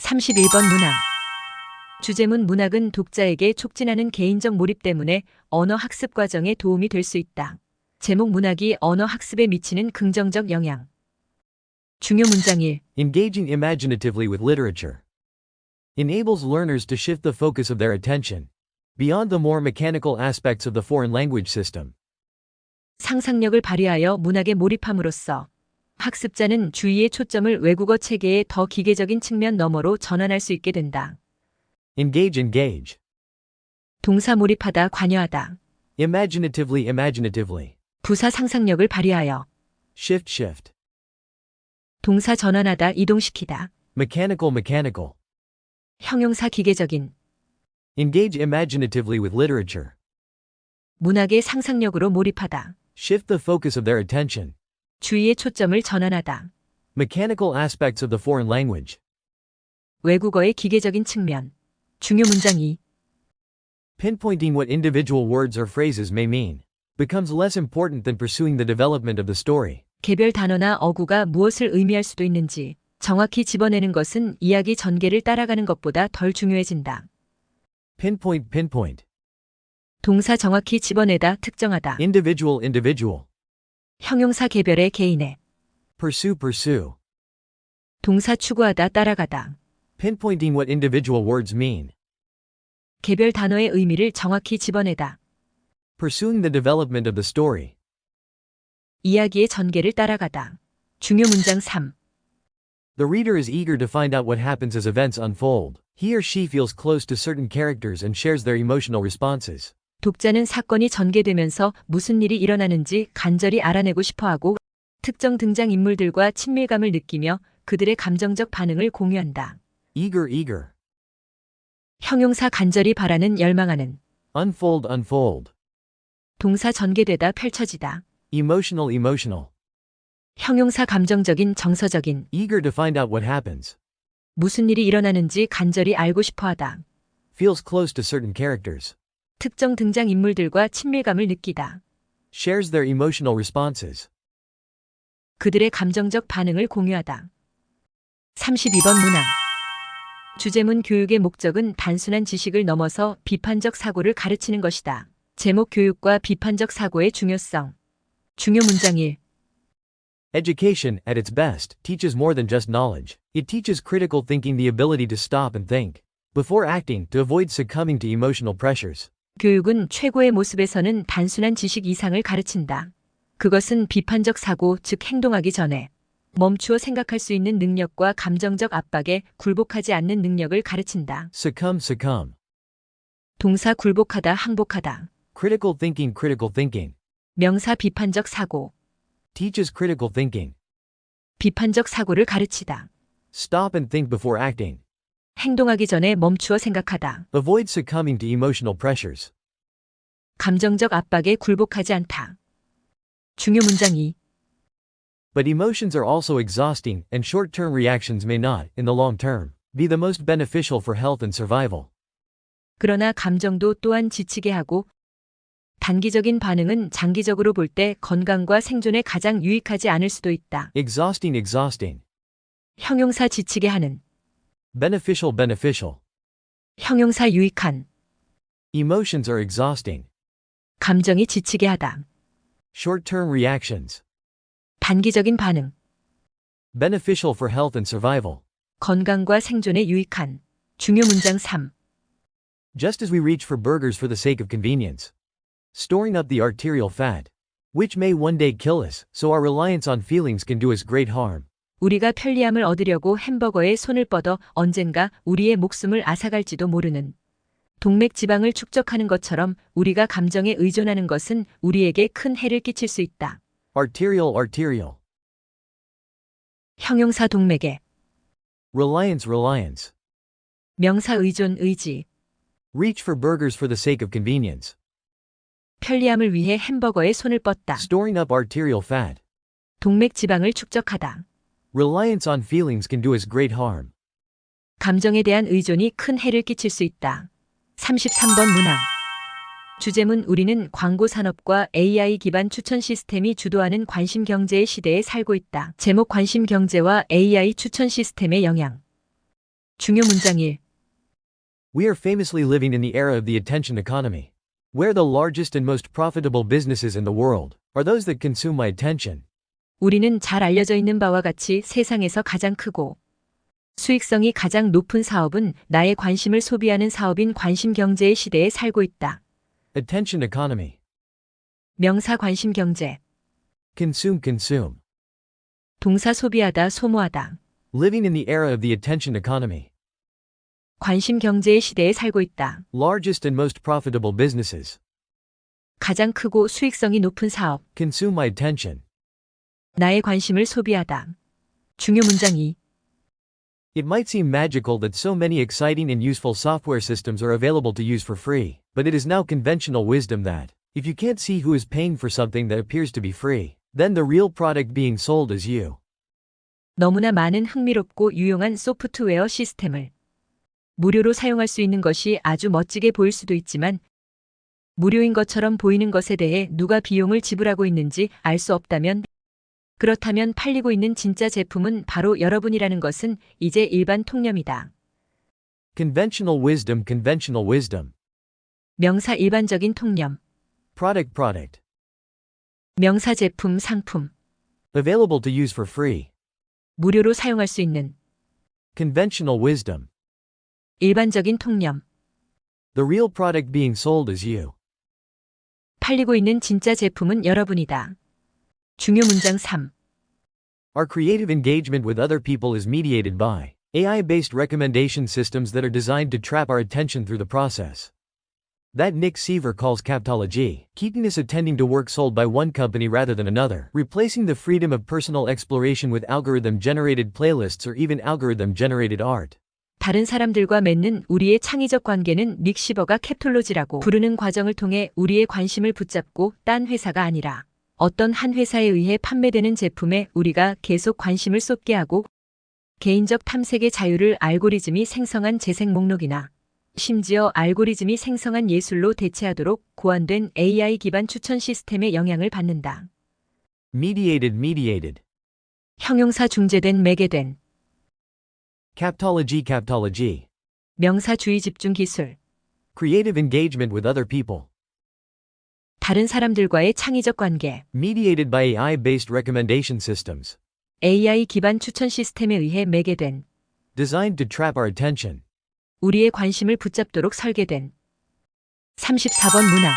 31번 문항. 주제문 문학은 독자에게 촉진하는 개인적 몰입 때문에 언어 학습 과정에 도움이 될 수 있다. 제목 문학이 언어 학습에 미치는 긍정적 영향. 중요 문장 1. Engaging imaginatively with literature enables learners to shift the focus of their attention beyond the more mechanical aspects of the foreign language system. 상상력을 발휘하여 문학에 몰입함으로써 학습자는 주의의 초점을 외국어 체계의 더 기계적인 측면 너머로 전환할 수 있게 된다. Engage. 동사 몰입하다, 관여하다. Imaginatively. 부사 상상력을 발휘하여. Shift. 동사 전환하다, 이동시키다. Mechanical. 형용사 기계적인. Engage imaginatively with literature. 문학의 상상력으로 몰입하다. Shift the focus of their attention. 주의의 초점을 전환하다. Mechanical aspects of the foreign language. 외국어의 기계적인 측면. 중요 문장 2. Pinpointing what individual words or phrases may mean becomes less important than pursuing the development of the story. 개별 단어나 어구가 무엇을 의미할 수도 있는지 정확히 집어내는 것은 이야기 전개를 따라가는 것보다 덜 중요해진다. Pinpoint. 동사 정확히 집어내다, 특정하다. Individual. 형용사 개별의, 개인의. Pursue. 동사 추구하다, 따라가다. Pinpointing what individual words mean. 개별 단어의 의미를 정확히 집어내다. Pursuing the development of the story. 이야기의 전개를 따라가다. 중요 문장 3. The reader is eager to find out what happens as events unfold. He or she feels close to certain characters and shares their emotional responses. 독자는 사건이 전개되면서 무슨 일이 일어나는지 간절히 알아내고 싶어하고 특정 등장인물들과 친밀감을 느끼며 그들의 감정적 반응을 공유한다. Eager. 형용사 간절히 바라는, 열망하는. Unfold. 동사 전개되다, 펼쳐지다. Emotional. 형용사 감정적인, 정서적인. Eager to find out what happens. 무슨 일이 일어나는지 간절히 알고 싶어하다. Feels close to certain characters. 특정 등장인물들과 친밀감을 느끼다. Shares their emotional responses. 그들의 감정적 반응을 공유하다. 32번 문항. 주제문 교육의 목적은 단순한 지식을 넘어서 비판적 사고를 가르치는 것이다. 제목 교육과 비판적 사고의 중요성. 중요 문장 1. Education, at its best, teaches more than just knowledge. It teaches critical thinking, the ability to stop and think before acting, to avoid succumbing to emotional pressures. 교육은 최고의 모습에서는 단순한 지식 이상을 가르친다. 그것은 비판적 사고, 즉 행동하기 전에 멈추어 생각할 수 있는 능력과 감정적 압박에 굴복하지 않는 능력을 가르친다. Succumb. 동사 굴복하다, 항복하다. Critical thinking. 명사 비판적 사고. Teaches critical thinking. 비판적 사고를 가르치다. Stop and think before acting. 행동하기 전에 멈추어 생각하다. Avoid succumbing to emotional pressures. 감정적 압박에 굴복하지 않다. 중요 문장 2. But emotions are also exhausting, and short-term reactions may not, in the long term, be the most beneficial for health and survival. 그러나 감정도 또한 지치게 하고 단기적인 반응은 장기적으로 볼 때 건강과 생존에 가장 유익하지 않을 수도 있다. Exhausting. 형용사 지치게 하는. Beneficial. 형용사 유익한. Emotions are exhausting. 감정이 지치게 하다. Short-term reactions. 단기적인 반응. Beneficial for health and survival. 건강과 생존에 유익한. 중요 문장 3. Just as we reach for burgers for the sake of convenience, storing up the arterial fat, which may one day kill us, so our reliance on feelings can do us great harm. 우리가 편리함을 얻으려고 햄버거에 손을 뻗어 언젠가 우리의 목숨을 앗아갈지도 모르는 동맥 지방을 축적하는 것처럼 우리가 감정에 의존하는 것은 우리에게 큰 해를 끼칠 수 있다. Arterial. 형용사 동맥에. Reliance. 명사 의존, 의지. Reach for burgers for the sake of convenience. 편리함을 위해 햄버거에 손을 뻗다. Storing up arterial fat. 동맥 지방을 축적하다. Reliance on feelings can do us great harm. 감정에 대한 의존이 큰 해를 끼칠 수 있다. 33번 문항. 주제문 우리는 광고 산업과 AI 기반 추천 시스템이 주도하는 관심 경제의 시대에 살고 있다. 제목 관심 경제와 AI 추천 시스템의 영향. 중요 문장 1. We are famously living in the era of the attention economy, where the largest and most profitable businesses in the world are those that consume my attention. 우리는 잘 알려져 있는 바와 같이 세상에서 가장 크고 수익성이 가장 높은 사업은 나의 관심을 소비하는 사업인 관심 경제의 시대에 살고 있다. Attention economy. 명사 관심 경제. Consume. 동사 소비하다, 소모하다. Living in the era of the attention economy. 관심 경제의 시대에 살고 있다. Largest and most profitable businesses 가장 크고 수익성이 높은 사업. consume my attention. 나의 관심을 소비하다. 중요 문장 2. It might seem magical that so many exciting and useful software systems are available to use for free, but it is now conventional wisdom that, if you can't see who is paying for something that appears to be free, then the real product being sold is you. 너무나 많은 흥미롭고 유용한 소프트웨어 시스템을 무료로 사용할 수 있는 것이 아주 멋지게 보일 수도 있지만 무료인 것처럼 보이는 것에 대해 누가 비용을 지불하고 있는지 알 수 없다면 그렇다면 팔리고 있는 진짜 제품은 바로 여러분이라는 것은 이제 일반 통념이다. Conventional wisdom. 명사 일반적인 통념. Product. 명사 제품, 상품. Available to use for free. 무료로 사용할 수 있는. Conventional wisdom. 일반적인 통념. The real product being sold is you. 팔리고 있는 진짜 제품은 여러분이다. 중요 문장 3. Our creative engagement with other people is mediated by AI-based recommendation systems that are designed to trap our attention through the process. That Nick Seaver calls captology, keeping us attending to work sold by one company rather than another, replacing the freedom of personal exploration with algorithm-generated playlists or even algorithm-generated art. 다른 사람들과 맺는 우리의 창의적 관계는 닉 시버가 캡톨로지라고 부르는 과정을 통해 우리의 관심을 붙잡고 딴 회사가 아니라 어떤 한 회사에 의해 판매되는 제품에 우리가 계속 관심을 쏟게 하고 개인적 탐색의 자유를 알고리즘이 생성한 재생 목록이나 심지어 알고리즘이 생성한 예술로 대체하도록 고안된 AI 기반 추천 시스템의 영향을 받는다. Mediated. 형용사 중재된 매개된. Captology. 명사 주의 집중 기술. Creative engagement with other people. 다른 사람들과의 창의적 관계. Mediated by AI-based recommendation systems. AI 기반 추천 시스템에 의해 매개된. Designed to trap our attention. 우리의 관심을 붙잡도록 설계된. 34번 문항.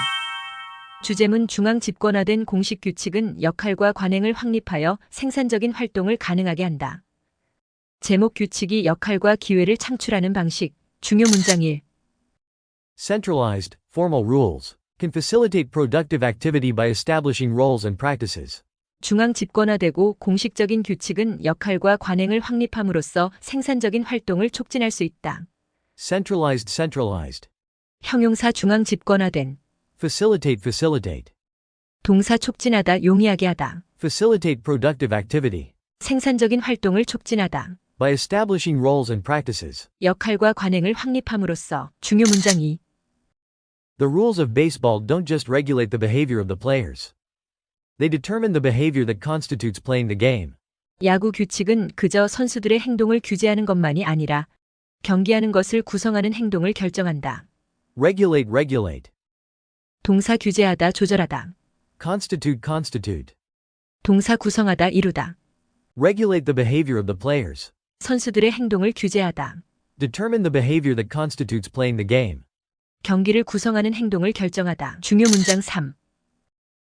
주제문 중앙 집권화된 공식 규칙은 역할과 관행을 확립하여 생산적인 활동을 가능하게 한다. 제목 규칙이 역할과 기회를 창출하는 방식. 중요 문장 1. Centralized, formal rules can facilitate productive activity by establishing roles and practices. 중앙 집권화되고 공식적인 규칙은 역할과 관행을 확립함으로써 생산적인 활동을 촉진할 수 있다. Centralized. 형용사 중앙 집권화된. Facilitate. 동사 촉진하다, 용이하게 하다. Facilitate productive activity. 생산적인 활동을 촉진하다. By establishing roles and practices. 역할과 관행을 확립함으로써. 중요 문장 2. The rules of baseball don't just regulate the behavior of the players. They determine the behavior that constitutes playing the game. 야구 규칙은 그저 선수들의 행동을 규제하는 것만이 아니라 경기하는 것을 구성하는 행동을 결정한다. Regulate. 동사 규제하다, 조절하다. Constitute. 동사 구성하다, 이루다. Regulate the behavior of the players. 선수들의 행동을 규제하다. Determine the behavior that constitutes playing the game. 경기를 구성하는 행동을 결정하다. 중요 문장 3.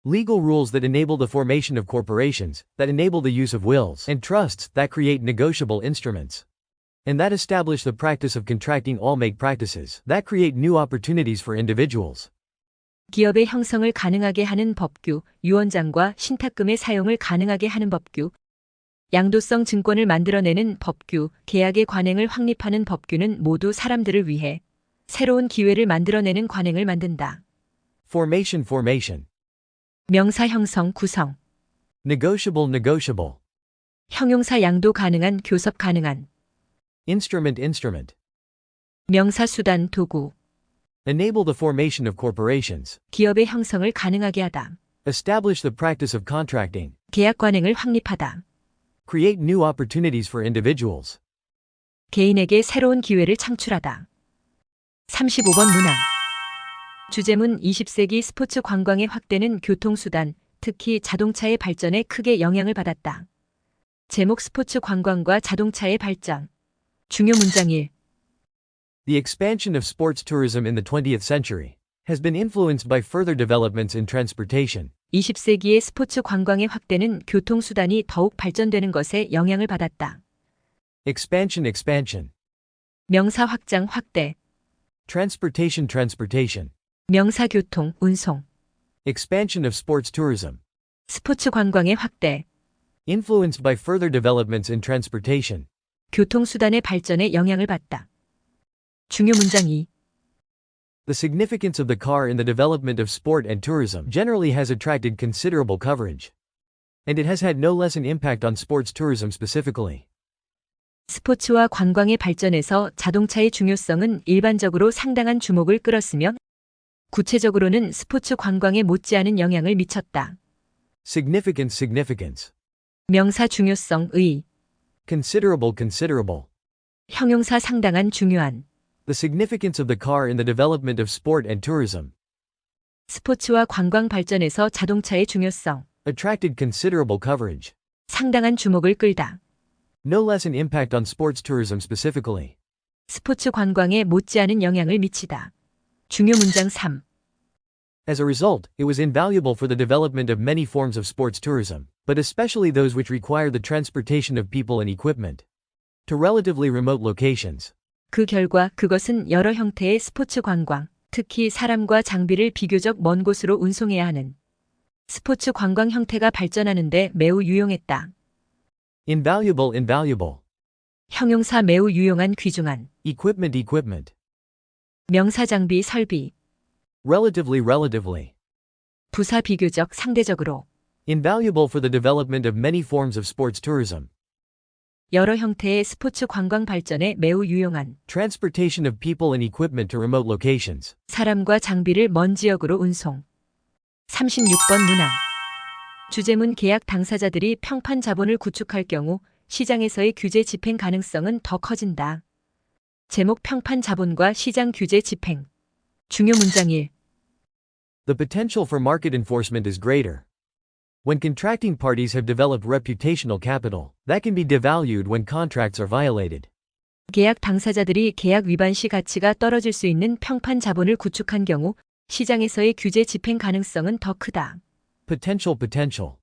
Legal rules that enable the formation of corporations, that enable the use of wills and trusts, that create negotiable instruments, and that establish the practice of contracting all make practices, that create new opportunities for individuals. 기업의 형성을 가능하게 하는 법규, 유언장과 신탁금의 사용을 가능하게 하는 법규, 양도성 증권을 만들어내는 법규, 계약의 관행을 확립하는 법규는 모두 사람들을 위해 새로운 기회를 만들어내는 관행을 만든다. Formation. 명사 형성, 구성. Negotiable. 형용사 양도 가능한, 교섭 가능한. Instrument. 명사 수단, 도구. Enable the formation of corporations. 기업의 형성을 가능하게 하다. Establish the practice of contracting. 계약 관행을 확립하다. Create new opportunities for individuals. 개인에게 새로운 기회를 창출하다. 35번 문항. 주제문 20세기 스포츠 관광의 확대는 교통수단, 특히 자동차의 발전에 크게 영향을 받았다. 제목 스포츠 관광과 자동차의 발전. 중요 문장 1. The expansion of sports tourism in the 20th century has been influenced by further developments in transportation. 20세기의 스포츠 관광의 확대는 교통수단이 더욱 발전되는 것에 영향을 받았다. Expansion. 명사 확장 확대. Transportation. 명사 교통 운송. Expansion of sports tourism. 스포츠 관광의 확대. Influenced by further developments in transportation. 교통수단의 발전에 영향을 받다. 중요 문장 2. The significance of the car in the development of sport and tourism generally has attracted considerable coverage. And it has had no less an impact on sports tourism specifically. 스포츠와 관광의 발전에서 자동차의 중요성은 일반적으로 상당한 주목을 끌었으며 구체적으로는 스포츠 관광에 못지않은 영향을 미쳤다. Significance. 명사 중요성 의. Considerable. 형용사 상당한 중요한. The significance of the car in the development of sport and tourism 스포츠와 관광 발전에서 자동차의 중요성. attracted considerable coverage. 상당한 주목을 끌다. No less an impact on sports tourism specifically. 스포츠 관광에 못지않은 영향을 미치다. 중요 문장 3. As a result, it was invaluable for the development of many forms of sports tourism, but especially those which require the transportation of people and equipment to relatively remote locations. 그 결과 그것은 여러 형태의 스포츠 관광, 특히 사람과 장비를 비교적 먼 곳으로 운송해야 하는 스포츠 관광 형태가 발전하는데 매우 유용했다. Invaluable. 형용사 매우 유용한 귀중한. Equipment. 명사 장비 설비. Relatively. 부사 비교적 상대적으로. Invaluable for the development of many forms of sports tourism. 여러 형태의 스포츠 관광 발전에 매우 유용한. Transportation of people and equipment to remote locations. 사람과 장비를 먼 지역으로 운송. 36번 문항. 주제문 계약 당사자들이 평판 자본을 구축할 경우 시장에서의 규제 집행 가능성은 더 커진다. 제목 평판 자본과 시장 규제 집행. 중요 문장 1. The potential for market enforcement is greater. When contracting parties have developed reputational capital, that can be devalued when contracts are violated. 계약 당사자들이 계약 위반 시 가치가 떨어질 수 있는 평판 자본을 구축한 경우 시장에서의 규제 집행 가능성은 더 크다. Potential.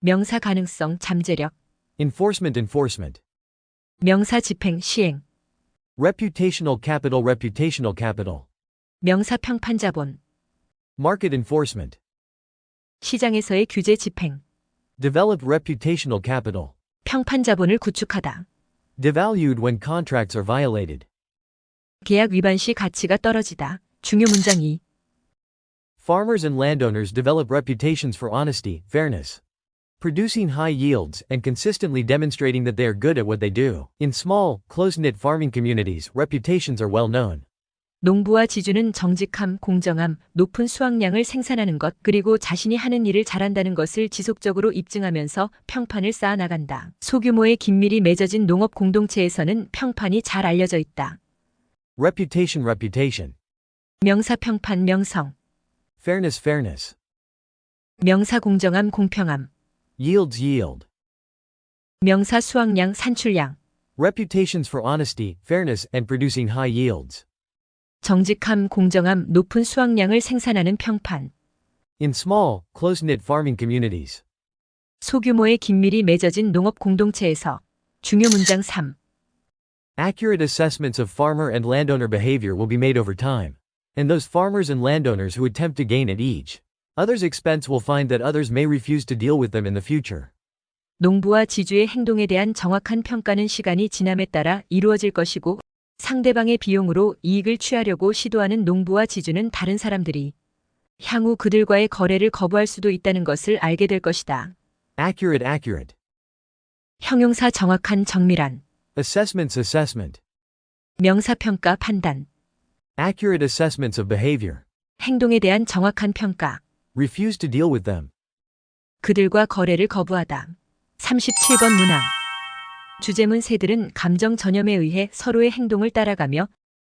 명사 가능성 잠재력. Enforcement. 명사 집행 시행. Reputational capital. 명사 평판 자본. Market enforcement. 시장에서의 규제 집행. Develop reputational capital. 평판 자본을 구축하다. Devalued when contracts are violated. 계약 위반 시 가치가 떨어지다. 중요 문장 2. Farmers and landowners develop reputations for honesty, fairness, producing high yields, and consistently demonstrating that they are good at what they do. In small, close-knit farming communities, reputations are well known. 농부와 지주는 정직함, 공정함, 높은 수확량을 생산하는 것, 그리고 자신이 하는 일을 잘한다는 것을 지속적으로 입증하면서 평판을 쌓아나간다. 소규모의 긴밀히 맺어진 농업 공동체에서는 평판이 잘 알려져 있다. Reputation. 명사 평판 명성. Fairness. 명사 공정함 공평함. Yield. 명사 수확량 산출량. Reputations for honesty, fairness, and producing high yields. 정직함, 공정함, 높은 수확량을 생산하는 평판. In small, close-knit farming communities. 소규모의 긴밀히 맺어진 농업 공동체에서. 중요 문장 3. Accurate assessments of farmer and landowner behavior will be made over time. And those farmers and landowners who attempt to gain at each other's expense will find that others may refuse to deal with them in the future. 농부와 지주의 행동에 대한 정확한 평가는 시간이 지남에 따라 이루어질 것이고 상대방의 비용으로 이익을 취하려고 시도하는 농부와 지주는 다른 사람들이 향후 그들과의 거래를 거부할 수도 있다는 것을 알게 될 것이다. Accurate. 형용사 정확한 정밀한. Assessment. 명사 평가 판단. Accurate assessments of behavior. 행동에 대한 정확한 평가. Refuse to deal with them. 그들과 거래를 거부하다. 37번 문항. 주제문 새들은 감정 전염에 의해 서로의 행동을 따라가며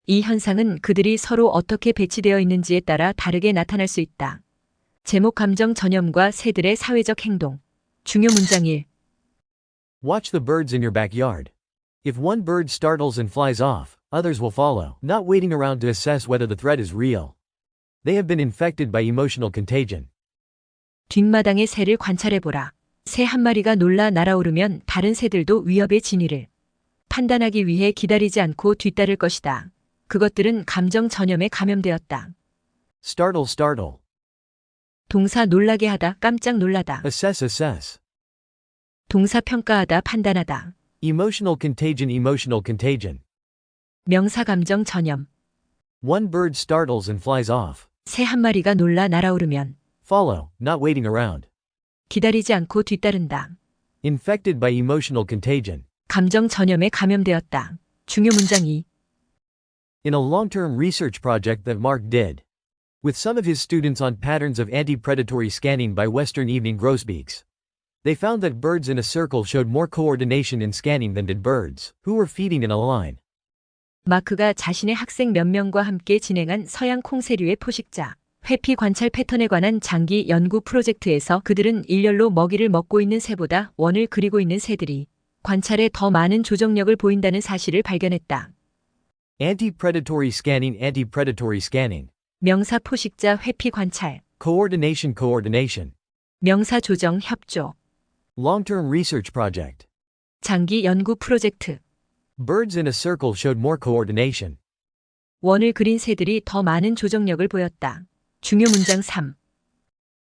이 현상은 그들이 서로 어떻게 배치되어 있는지에 따라 다르게 나타날 수 있다. 제목 감정 전염과 새들의 사회적 행동. 중요 문장 1. Watch the birds in your backyard. If one bird startles and flies off, others will follow, not waiting around to assess whether the threat is real. They have been infected by emotional contagion. 뒷마당의 새를 관찰해보라. 새 한 마리가 놀라 날아오르면 다른 새들도 위협의 진위를 판단하기 위해 기다리지 않고 뒤따를 것이다. 그것들은 감정 전염에 감염되었다. Startle, startle. 동사 놀라게 하다, 깜짝 놀라다. Assess, assess. 동사 평가하다, 판단하다. Emotional contagion, emotional contagion. 명사 감정 전염. One bird startles and flies off. 새 한 마리가 놀라 날아오르면 Follow, not waiting around. 기다리지 않고 뒤따른다. Infected by emotional contagion. 감정 전염에 감염되었다. 중요 문장 2. In a long-term research project that Mark did with some of his students on patterns of anti-predatory scanning by Western evening grosbeaks, they found that birds in a circle showed more coordination in scanning than did birds who were feeding in a line. 마크가 자신의 학생 몇 명과 함께 진행한 서양 콩새류의 포식자 회피 관찰 패턴에 관한 장기 연구 프로젝트에서 그들은 일렬로 먹이를 먹고 있는 새보다 원을 그리고 있는 새들이 관찰에 더 많은 조정력을 보인다는 사실을 발견했다. Anti-predatory scanning, anti-predatory scanning. 명사 포식자 회피 관찰, Coordination, coordination. 명사 조정 협조, Long-term research project. 장기 연구 프로젝트, Birds in a circle showed more coordination. 원을 그린 새들이 더 많은 조정력을 보였다. 중요 문장 3.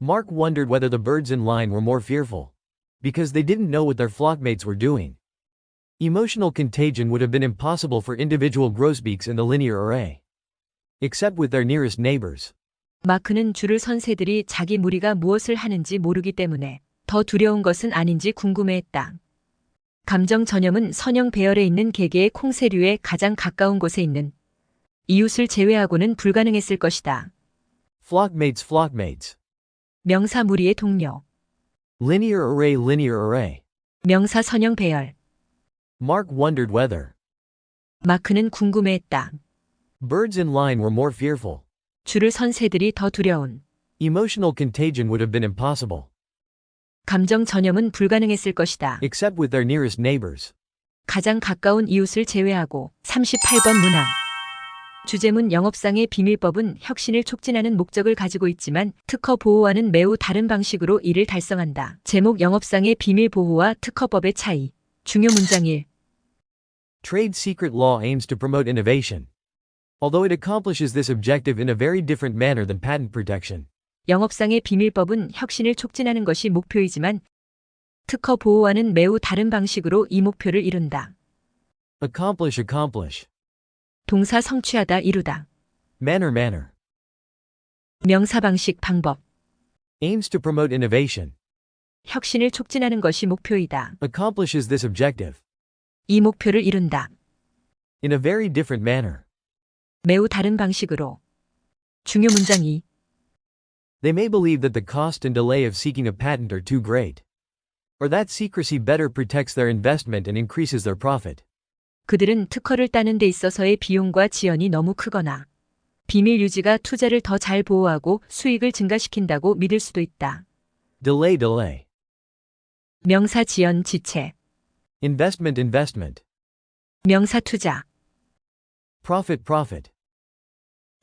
Mark wondered whether the birds in line were more fearful because they didn't know what their flockmates were doing. Emotional contagion would have been impossible for individual grosbeaks in the linear array, except with their nearest neighbors. 마크는 줄을 선 새들이 자기 무리가 무엇을 하는지 모르기 때문에 더 두려운 것은 아닌지 궁금해했다. 감정 전염은 선형 배열에 있는 개개의 콩새류에 가장 가까운 곳에 있는 이웃을 제외하고는 불가능했을 것이다. Flockmates, flockmates. 명사 무리의 동료, Linear array, linear array. 명사 선형 배열. Mark wondered whether 마크는 궁금해했다. birds in line were more fearful. 줄을 선 새들이 더 두려운. Emotional contagion would have been impossible, 감정 전염은 불가능했을 것이다. except with their nearest neighbors. 가장 가까운 이웃을 제외하고. 38번 문항. 주제문 영업상의 비밀법은 혁신을 촉진하는 목적을 가지고 있지만 특허 보호와는 매우 다른 방식으로 이를 달성한다. 제목 영업상의 비밀 보호와 특허법의 차이. 중요 문장 1. Trade secret law aims to promote innovation, although it accomplishes this objective in a very different manner than patent protection. 영업상의 비밀법은 혁신을 촉진하는 것이 목표이지만 특허 보호와는 매우 다른 방식으로 이 목표를 이룬다. Accomplish, accomplish. 동사 성취하다, 이루다. Manner, manner. 명사 방식, 방법. Aims to promote innovation. 혁신을 촉진하는 것이 목표이다. Accomplishes this objective. 이 목표를 이룬다. In a very different manner. 매우 다른 방식으로. 중요 문장 2. They may believe that the cost and delay of seeking a patent are too great, or that secrecy better protects their investment and increases their profit. 그들은 특허를 따는 데 있어서의 비용과 지연이 너무 크거나 비밀 유지가 투자를 더 잘 보호하고 수익을 증가시킨다고 믿을 수도 있다. Delay, delay. 명사 지연, 지체. Investment, investment. 명사 투자. Profit, profit.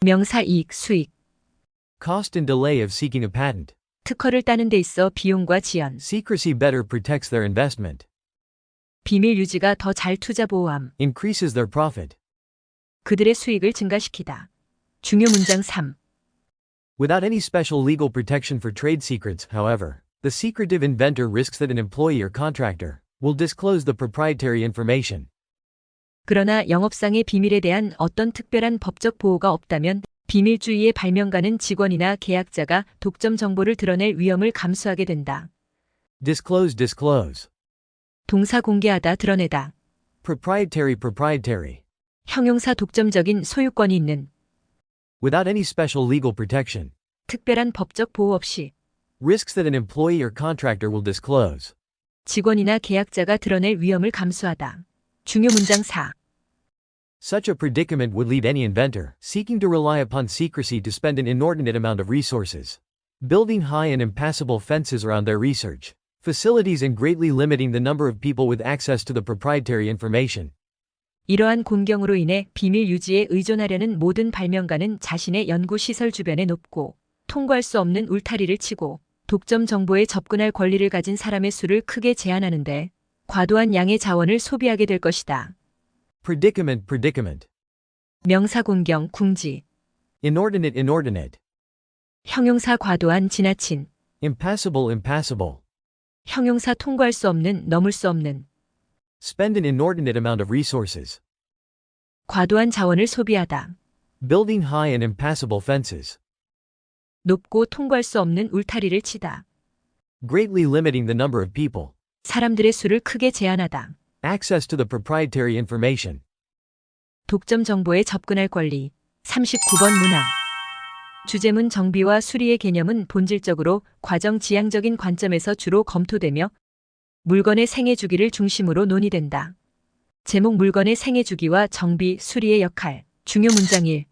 명사 이익, 수익. Cost and delay of seeking a patent. 특허를 따는 데 있어 비용과 지연. Secrecy better protects their investment. 비밀 유지가 더 잘 투자 보호함. Increases their profit. 그들의 수익을 증가시키다. 중요 문장 3. Without any special legal protection for trade secrets, however, the secretive inventor risks that an employee or contractor will disclose the proprietary information. 그러나 영업상의 비밀에 대한 어떤 특별한 법적 보호가 없다면 비밀주의의 발명가는 직원이나 계약자가 독점 정보를 드러낼 위험을 감수하게 된다. Disclose, disclose. 동사 공개하다, 드러내다. Proprietary, proprietary. 형용사 독점적인 소유권이 있는. Without any special legal protection. 특별한 법적 보호 없이. Risks that an employee or contractor will disclose. 직원이나 계약자가 드러낼 위험을 감수하다. 중요 문장 4. Such a predicament would lead any inventor seeking to rely upon secrecy to spend an inordinate amount of resources, building high and impassable fences around their research facilities and greatly limiting the number of people with access to the proprietary information. 이러한 공경으로 인해 비밀 유지에 의존하려는 모든 발명가는 자신의 연구 시설 주변에 높고 통과할 수 없는 울타리를 치고 독점 정보에 접근할 권리를 가진 사람의 수를 크게 제한하는데 과도한 양의 자원을 소비하게 될 것이다. Predicament, predicament. 명사 공경, 궁지. Inordinate, inordinate. 형용사 과도한, 지나친. Impassable, impassable. 형용사 통과할 수 없는, 넘을 수 없는. Spend an inordinate amount of resources. 과도한 자원을 소비하다. Building high and impassable fences. 높고 통과할 수 없는 울타리를 치다. Greatly limiting the number of people. 사람들의 수를 크게 제한하다. Access to the proprietary information. 독점 정보에 접근할 권리. 39번 문항. 주제문 정비와 수리의 개념은 본질적으로 과정 지향적인 관점에서 주로 검토되며 물건의 생애 주기를 중심으로 논의된다. 제목 물건의 생애 주기와 정비, 수리의 역할. 중요 문장 1.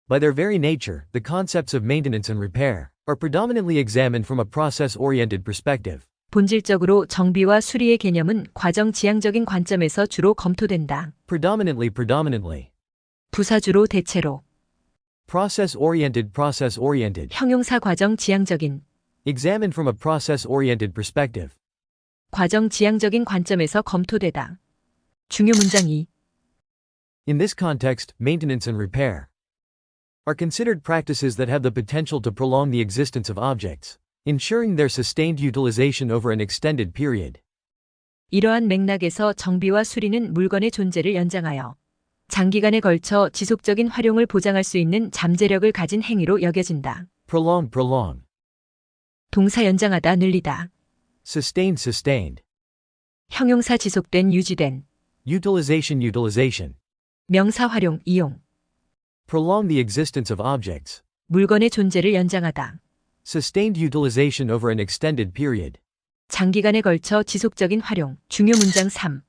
By their very nature, the concepts of maintenance and repair are predominantly examined from a process-oriented perspective. 본질적으로 정비와 수리의 개념은 과정 지향적인 관점에서 주로 검토된다. Predominantly, predominantly. 부사주로 대체로. Process-oriented, process-oriented. 형용사 과정 지향적인. Examined from a process-oriented perspective. 과정 지향적인 관점에서 검토되다. 중요 문장 2. In this context, maintenance and repair are considered practices that have the potential to prolong the existence of objects, ensuring their sustained utilization over an extended period. 이러한 맥락에서 정비와 수리는 물건의 존재를 연장하여 장기간에 걸쳐 지속적인 활용을 보장할 수 있는 잠재력을 가진 행위로 여겨진다. Prolong, prolong. 동사 연장하다, 늘리다. Sustained, sustained. 형용사 지속된, 유지된. Utilization, utilization. 명사 활용, 이용. Prolong the existence of objects. 물건의 존재를 연장하다. Sustained utilization over an extended period. 장기간에 걸쳐 지속적인 활용. 중요 문장 3.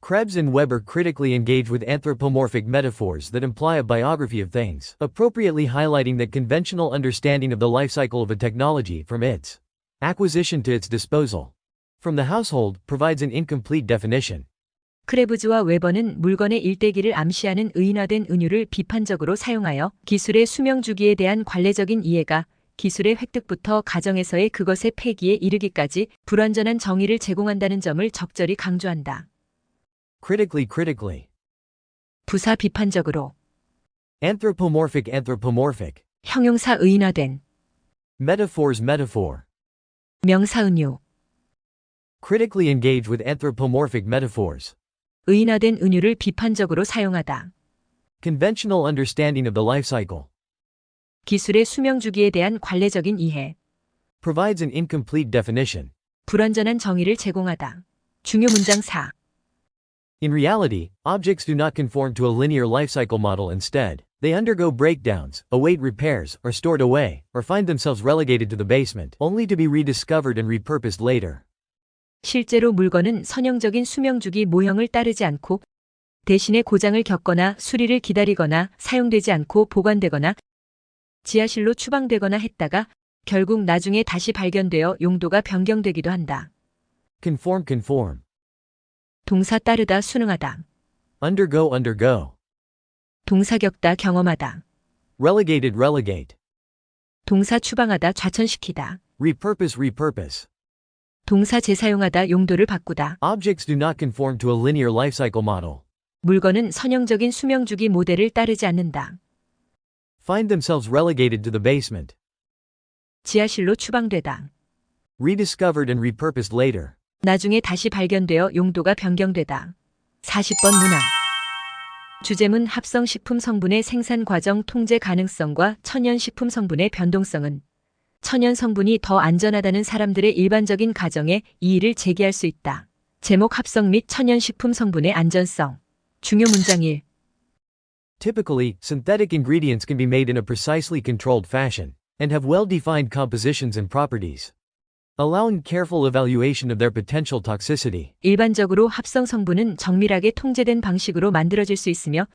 Krebs and Weber critically engage with anthropomorphic metaphors that imply a biography of things, appropriately highlighting that conventional understanding of the life cycle of a technology from its acquisition to its disposal from the household provides an incomplete definition. 크레브즈와 웨버는 물건의 일대기를 암시하는 의인화된 은유를 비판적으로 사용하여 기술의 수명 주기에 대한 관례적인 이해가 기술의 획득부터 가정에서의 그것의 폐기에 이르기까지 불완전한 정의를 제공한다는 점을 적절히 강조한다. Critically, critically. 부사 비판적으로. Anthropomorphic, anthropomorphic. 형용사 의인화된. Metaphors, metaphor. 명사 은유. Critically engage with anthropomorphic metaphors. 의인화된 은유를 비판적으로 사용하다. Conventional understanding of the life cycle 기술의 수명 주기에 대한 관례적인 이해. provides an incomplete definition. 불완전한 정의를 제공하다. 중요 문장 4. In reality, objects do not conform to a linear life cycle model. Instead, they undergo breakdowns, await repairs, are stored away, or find themselves relegated to the basement, only to be rediscovered and repurposed later. 실제로 물건은 선형적인 수명주기 모형을 따르지 않고 대신에 고장을 겪거나 수리를 기다리거나 사용되지 않고 보관되거나 지하실로 추방되거나 했다가 결국 나중에 다시 발견되어 용도가 변경되기도 한다. Conform, conform. 동사 따르다, 순응하다. Undergo, undergo. 동사 겪다, 경험하다. Relegated, relegate. 동사 추방하다, 좌천시키다. Repurpose, repurpose. 동사 재사용하다, 용도를 바꾸다. Objects do not conform to a linear life cycle model. 물건은 선형적인 수명주기 모델을 따르지 않는다. Find themselves relegated to the basement. 지하실로 추방되다. Rediscovered and repurposed later. 나중에 다시 발견되어 용도가 변경되다. 40번 문항. 주제문 합성식품 성분의 생산 과정 통제 가능성과 천연식품 성분의 변동성은 천연 성분이 더 안전하다는 사람들의 일반적인 가정에 이의를 제기할 수 있다. 제목 합성 및 천연식품 성분의 안전성. 중요 문장 1. Typically, synthetic ingredients can be made in a precisely controlled fashion and have well-defined compositions and properties. allowing careful evaluation of their potential toxicity. 일반적으로 합성 성분은 정밀하게 통제된 방식으로 만들어질 수 있으며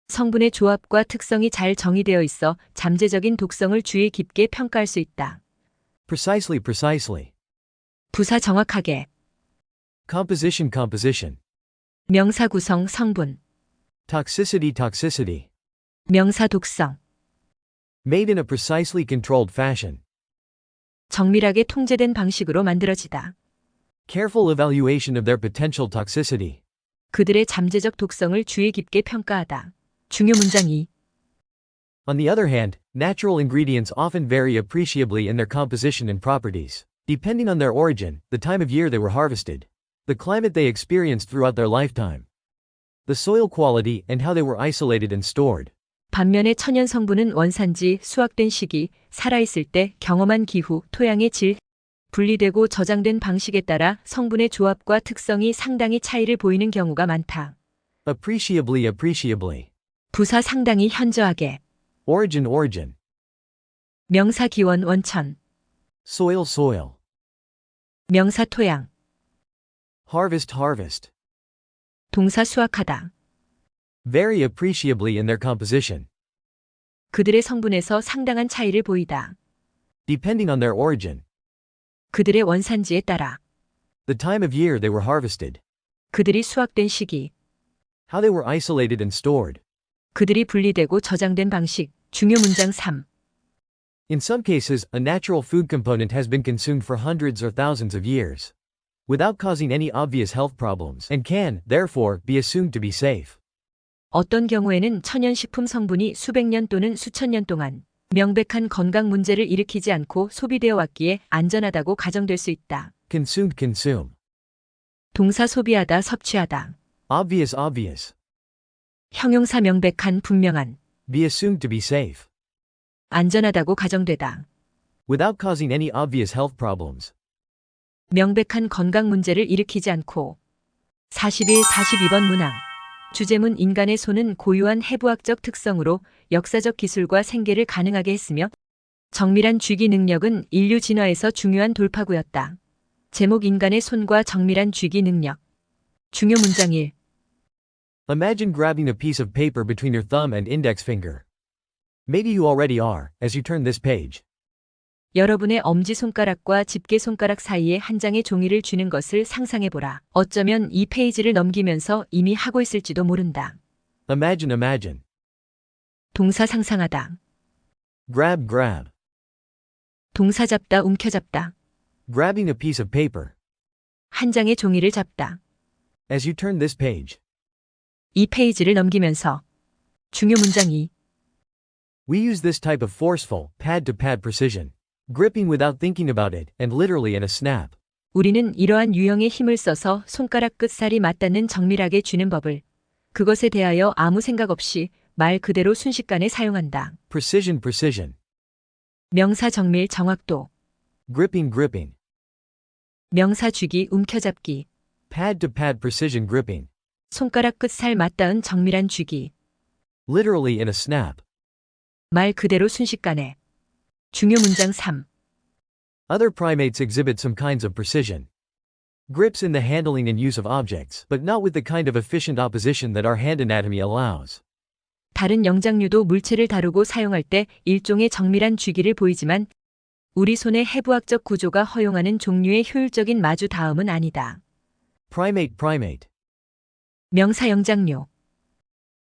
성분의 조합과 특성이 잘 정의되어 있어 잠재적인 독성을 주의 깊게 평가할 수 있다. Precisely. 부사 정확하게. Composition. 명사 구성 성분. Toxicity. 명사 독성. Made in a precisely controlled fashion. 정밀하게 통제된 방식으로 만들어지다. Careful evaluation of their potential toxicity. 그들의 잠재적 독성을 주의 깊게 평가하다. 중요 문장 2. On the other hand, natural ingredients often vary appreciably in their composition and properties, depending on their origin, the time of year they were harvested, the climate they experienced throughout their lifetime, the soil quality, and how they were isolated and stored. 반면에 천연 성분은 원산지, 수확된 시기, 살아있을 때, 경험한 기후, 토양의 질, 분리되고 저장된 방식에 따라 성분의 조합과 특성이 상당히 차이를 보이는 경우가 많다. Appreciably. 부사 상당히 현저하게. Origin. 명사 기원 원천. Soil. 명사 토양. Harvest. 동사 수확하다. Vary appreciably in their composition, 그들의 성분에서 상당한 차이를 보이다. depending on their origin, 그들의 원산지에 따라. the time of year they were harvested, 그들이 수확된 시기. how they were isolated and stored. 그들이 분리되고 저장된 방식. 중요 문장 3. In some cases, a natural food component has been consumed for hundreds or thousands of years, without causing any obvious health problems, and can, therefore, be assumed to be safe. 어떤 경우에는 천연식품 성분이 수백 년 또는 수천 년 동안 명백한 건강 문제를 일으키지 않고 소비되어 왔기에 안전하다고 가정될 수 있다. Consume. 동사 소비하다, 섭취하다. Obvious. 형용사 명백한, 분명한. Be assumed to be safe, 안전하다고 가정되다. without causing any obvious health problems. 명백한 건강 문제를 일으키지 않고. 42번 문항. 주제문 인간의 손은 고유한 해부학적 특성으로 역사적 기술과 생계를 가능하게 했으며 정밀한 쥐기 능력은 인류 진화에서 중요한 돌파구였다. 제목 인간의 손과 정밀한 쥐기 능력. 중요 문장 1. Imagine grabbing a piece of paper between your thumb and index finger. Maybe you already are, as you turn this page. 여러분의 엄지손가락과 집게손가락 사이에 한 장의 종이를 쥐는 것을 상상해보라. 어쩌면 이 페이지를 넘기면서 이미 하고 있을지도 모른다. Imagine. 동사 상상하다. Grab. 동사 잡다, 움켜잡다. Grabbing a piece of paper. 한 장의 종이를 잡다. As you turn this page. 이 페이지를 넘기면서. 중요 문장 2. We use this type of forceful, pad-to-pad precision, gripping without thinking about it, and literally in a snap. 우리는 이러한 유형의 힘을 써서 손가락 끝살이 맞닿는 정밀하게 쥐는 법을 그것에 대하여 아무 생각 없이 말 그대로 순식간에 사용한다. Precision. 명사 정밀, 정확도. Gripping. 명사 쥐기, 움켜잡기. Pad-to-pad precision gripping. 손가락 끝살 맞닿은 정밀한 쥐기. Literally in a snap. 말 그대로 순식간에. 중요 문장 3. Other primates exhibit some kinds of precision. Grips in the handling and use of objects, but not with the kind of efficient opposition that our hand anatomy allows. 다른 영장류도 물체를 다루고 사용할 때 일종의 정밀한 쥐기를 보이지만 우리 손의 해부학적 구조가 허용하는 종류의 효율적인 마주 닿음은 아니다. Primate. 명사 영장류.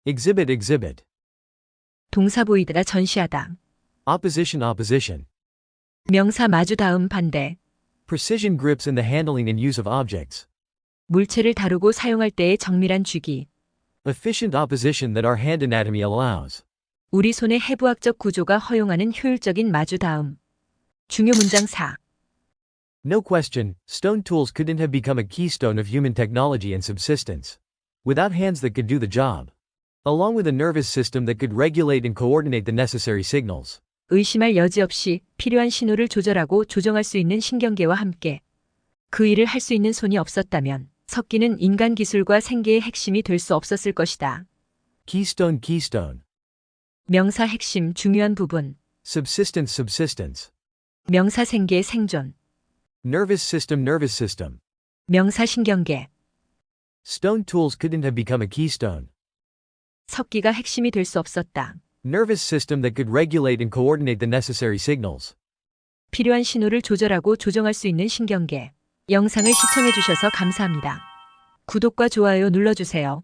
Exhibit. 동사 보이다, 전시하다. Opposition. 명사 마주 닿음, 반대. Precision grips in the handling and use of objects. 물체를 다루고 사용할 때의 정밀한 쥐기. Efficient opposition that our hand anatomy allows. 우리 손의 해부학적 구조가 허용하는 효율적인 마주 닿음. 중요 문장 4. No question, stone tools couldn't have become a keystone of human technology and subsistence without hands that could do the job, along with a nervous system that could regulate and coordinate the necessary signals. 의심할 여지 없이 필요한 신호를 조절하고 조정할 수 있는 신경계와 함께 그 일을 할 수 있는 손이 없었다면 석기는 인간 기술과 생계의 핵심이 될 수 없었을 것이다. Keystone. 명사 핵심, 중요한 부분. Subsistence. 명사 생계, 생존. Nervous system. 명사신경계. Stone tools couldn't have become a keystone. 석기가 핵심이 될 수 없었다. Nervous system that could regulate and coordinate the necessary signals. 필요한 신호를 조절하고 조정할 수 있는 신경계. 영상을 시청해 주셔서 감사합니다. 구독과 좋아요 눌러주세요.